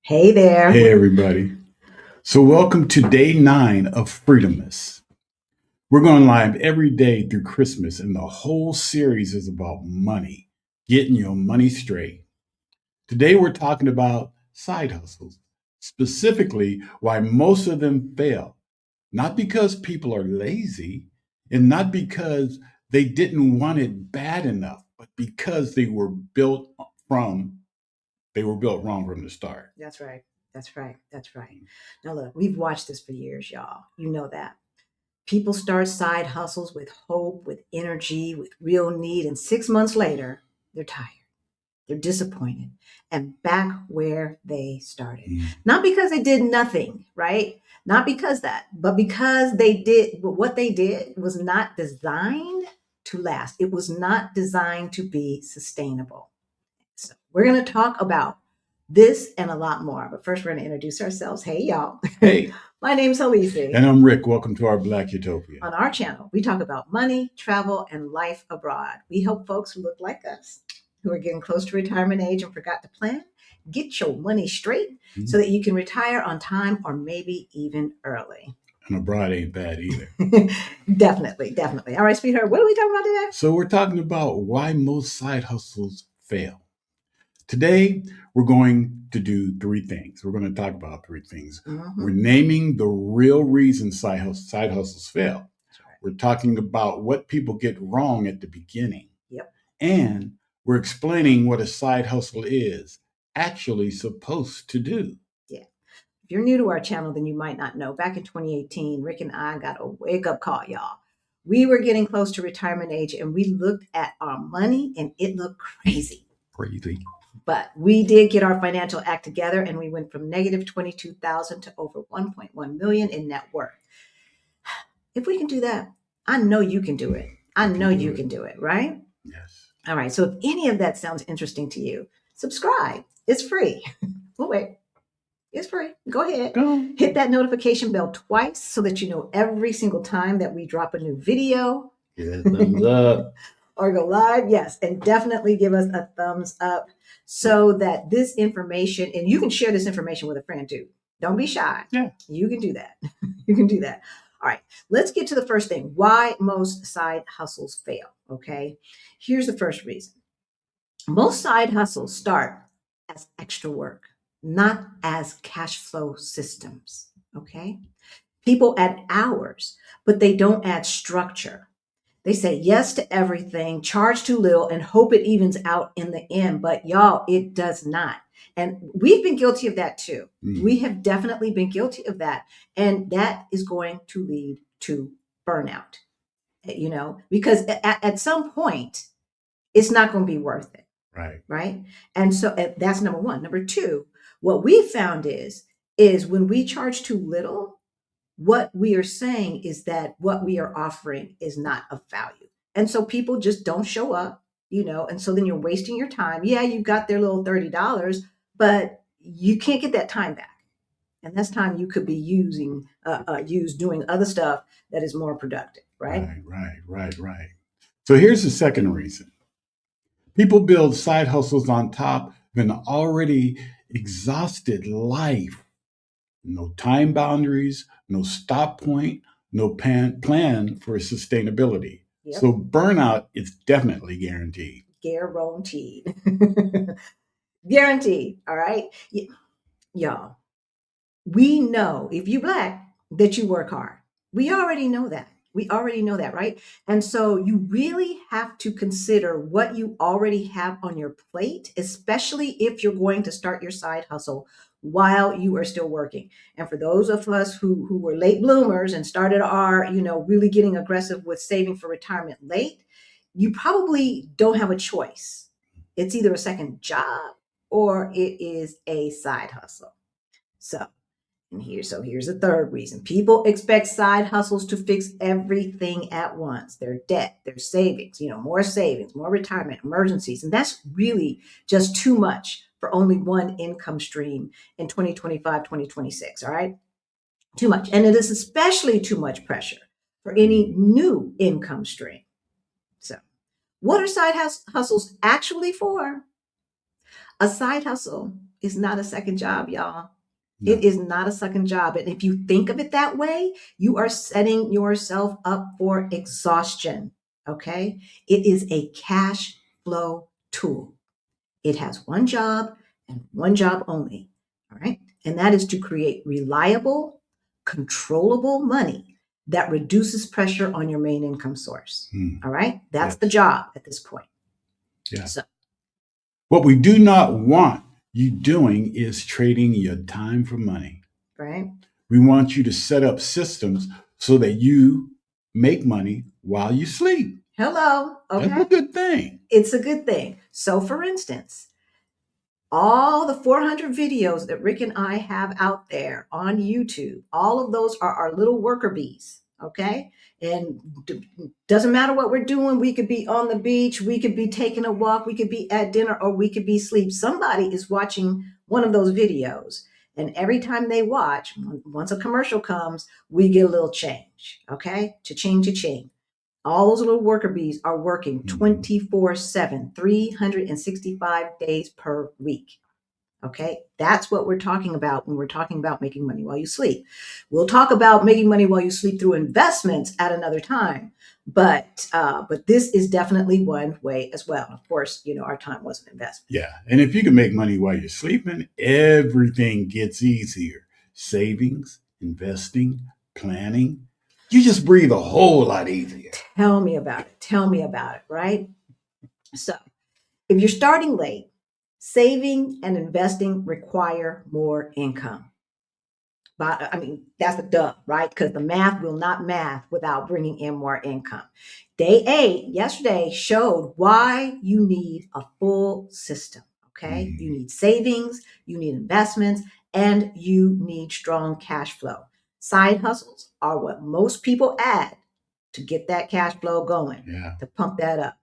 Hey there. Hey, everybody. So, welcome to day 9 of Freedomist. We're going live every day through Christmas, and the whole series is about money, getting your money straight. Today, we're talking about side hustles, specifically why most of them fail. Not because people are lazy and not because they didn't want it bad enough, but because from they were built wrong from the start. That's right. That's right. That's right. Now, look, we've watched this for years, y'all. You know that. People start side hustles with hope, with energy, with real need. And 6 months later, they're tired. They're disappointed and back where they started. Mm. Not because they did nothing, right? Not because that, but because they did, but what they did was not designed to last. It was not designed to be sustainable. So we're going to talk about this and a lot more. But first, we're going to introduce ourselves. Hey, y'all. Hey, My name's Halisi. and I'm Rick. Welcome to our Black Utopia. On our channel, we talk about money, travel, and life abroad. We help folks who look like us, who are getting close to retirement age and forgot to plan, get your money straight so that you can retire on time or maybe even early. And abroad ain't bad either. Definitely, definitely. All right, sweetheart, what are we talking about today? So, we're talking about why most side hustles fail. Today, we're going to do 3 things. We're going to talk about 3 things. We're naming the real reason side hustles fail. That's right. We're talking about what people get wrong at the beginning. Yep. And we're explaining what a side hustle is actually supposed to do. Yeah. If you're new to our channel, then you might not know. Back in 2018, Rick and I got a wake-up call, y'all. We were getting close to retirement age, and we looked at our money, and it looked crazy. Crazy. But we did get our financial act together, and we went from negative 22,000 to over 1.1 million in net worth. If we can do that, I know you can do it. I know you can do it, right? Yes. All right. So if any of that sounds interesting to you, subscribe. It's free. Well, wait. It's free. Go ahead. Go. Hit that notification bell twice so that you know every single time that we drop a new video. Yeah, thumbs up. Or go live. Yes. And definitely give us a thumbs up so that this information, and you can share this information with a friend too. Don't be shy. Yeah. You can do that. You can do that. All right. Let's get to the first thing. Why most side hustles fail. Okay. Here's the first reason. Most side hustles start as extra work, not as cash flow systems. Okay. People add hours, but they don't add structure. They say yes to everything, charge too little, and hope it evens out in the end. But y'all, it does not. And we've been guilty of that too. We have definitely been guilty of that. And that is going to lead to burnout, because at some point, it's not going to be worth it. Right. Right. And so that's number one. Number two, what we found is when we charge too little, what we are saying is that what we are offering is not of value. And so people just don't show up, and so then you're wasting your time. Yeah, you got their little $30, but you can't get that time back. And that's time you could be used doing other stuff that is more productive, right? Right. So here's the second reason. People build side hustles on top of an already exhausted life. No time boundaries, no stop point, no plan for sustainability. Yep. So burnout is definitely guaranteed. Guaranteed. Guaranteed. All right. Y'all, we know if you Black that you work hard. We already know that. We already know that, right? And so you really have to consider what you already have on your plate, especially if you're going to start your side hustle while you are still working. And for those of us who were late bloomers and started our, really getting aggressive with saving for retirement late, you probably don't have a choice. It's either a second job or it is a side hustle. Here's the third reason. People expect side hustles to fix everything at once. Their debt, their savings, more savings, more retirement, emergencies. And that's really just too much for only one income stream in 2025, 2026. All right. Too much. And it is especially too much pressure for any new income stream. So what are side hustles actually for? A side hustle is not a second job, y'all. No. It is not a second job. And if you think of it that way, you are setting yourself up for exhaustion. Okay. It is a cash flow tool. It has one job and one job only. All right. And that is to create reliable, controllable money that reduces pressure on your main income source. All right. That's the job at this point. Yeah. So, what we do not want you doing is trading your time for money. right. We want you to set up systems so that you make money while you sleep. Hello. Okay. That's a good thing. It's a good thing. So, for instance, all the 400 videos that Rick and I have out there on YouTube, all of those are our little worker bees. Okay. And doesn't matter what we're doing. We could be on the beach. We could be taking a walk. We could be at dinner, or we could be asleep. Somebody is watching one of those videos. And every time they watch, once a commercial comes, we get a little change. Okay. Cha-ching. All those little worker bees are working 24/7, 365 days per week. Okay. That's what we're talking about when we're talking about making money while you sleep. We'll talk about making money while you sleep through investments at another time. But this is definitely one way as well. Of course, our time was an investment. Yeah. And if you can make money while you're sleeping, everything gets easier. Savings, investing, planning. You just breathe a whole lot easier. Tell me about it, right? So if you're starting late, saving and investing require more income. But that's a duh, right? Because the math will not math without bringing in more income. Day 8, yesterday, showed why you need a full system. Okay. You need savings, you need investments, and you need strong cash flow. Side hustles are what most people add to get that cash flow going, to pump that up.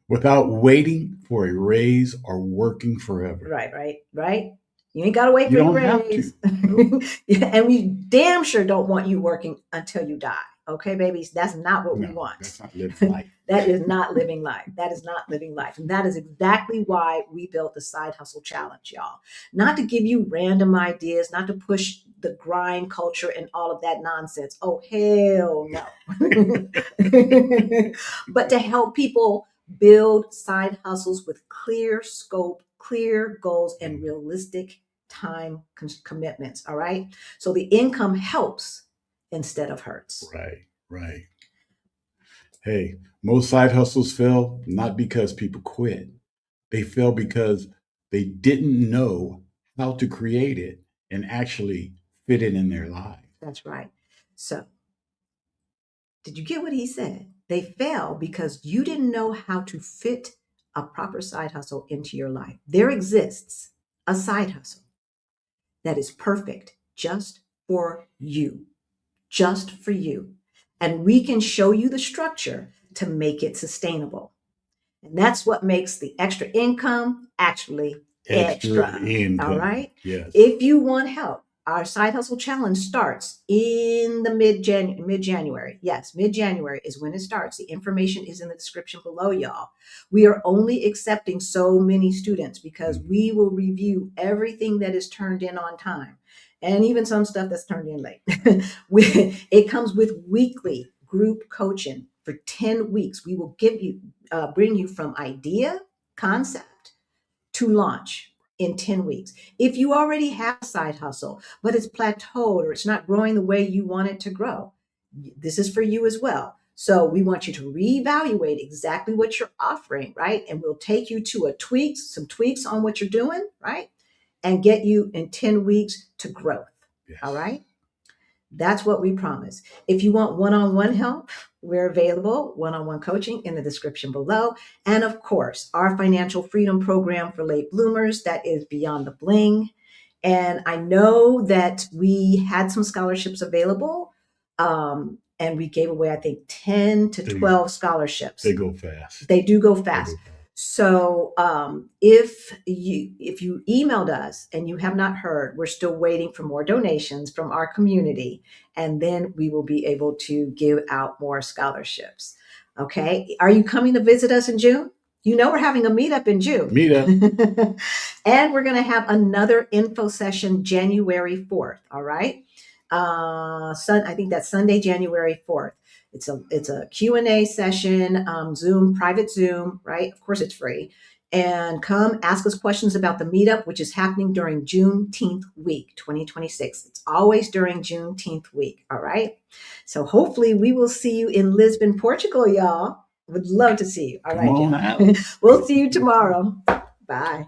Without waiting for a raise or working forever. Right. You ain't got to wait for your raise. And we damn sure don't want you working until you die. Okay, babies? That's not what we want. That's not living life. That is not living life. That is not living life. And that is exactly why we built the Side Hustle Challenge, y'all. Not to give you random ideas, not to push the grind culture and all of that nonsense. Oh, hell no. But to help people build side hustles with clear scope, clear goals, and realistic time commitments. All right. So the income helps instead of hurts. Right. Hey, most side hustles fail not because people quit. They fail because they didn't know how to create it and actually fit it in their life. That's right. So, did you get what he said? They fail because you didn't know how to fit a proper side hustle into your life. There exists a side hustle that is perfect just for you, just for you. And we can show you the structure to make it sustainable. And that's what makes the extra income actually extra. Income. All right. Yes. If you want help, our Side Hustle Challenge starts in the mid-January. Yes, mid-January is when it starts. The information is in the description below, y'all. We are only accepting so many students because we will review everything that is turned in on time, and even some stuff that's turned in late. It comes with weekly group coaching for 10 weeks. We will bring you from idea, concept to launch in 10 weeks. If you already have a side hustle, but it's plateaued or it's not growing the way you want it to grow, this is for you as well. So we want you to reevaluate exactly what you're offering, right? And we'll take you to some tweaks on what you're doing, right? And get you in 10 weeks to growth. Yes. All right. That's what we promise. If you want one-on-one help, we're available, one-on-one coaching in the description below. And of course, our financial freedom program for late bloomers, that is Beyond the Bling. And I know that we had some scholarships available, and we gave away, I think, 10 to 12 scholarships. They go fast. They do go fast. So if you emailed us and you have not heard, we're still waiting for more donations from our community, and then we will be able to give out more scholarships. Okay. Are you coming to visit us in June? You know, we're having a meetup in June. Meetup. And we're going to have another info session January 4th. All right. I think that's Sunday, January 4th. It's a Q&A session, Zoom, private Zoom, right? Of course, it's free. And come ask us questions about the meetup, which is happening during Juneteenth week, 2026. It's always during Juneteenth week. All right. So hopefully we will see you in Lisbon, Portugal, y'all. Would love to see you. All Come right, on y'all. out. We'll see you tomorrow. Bye.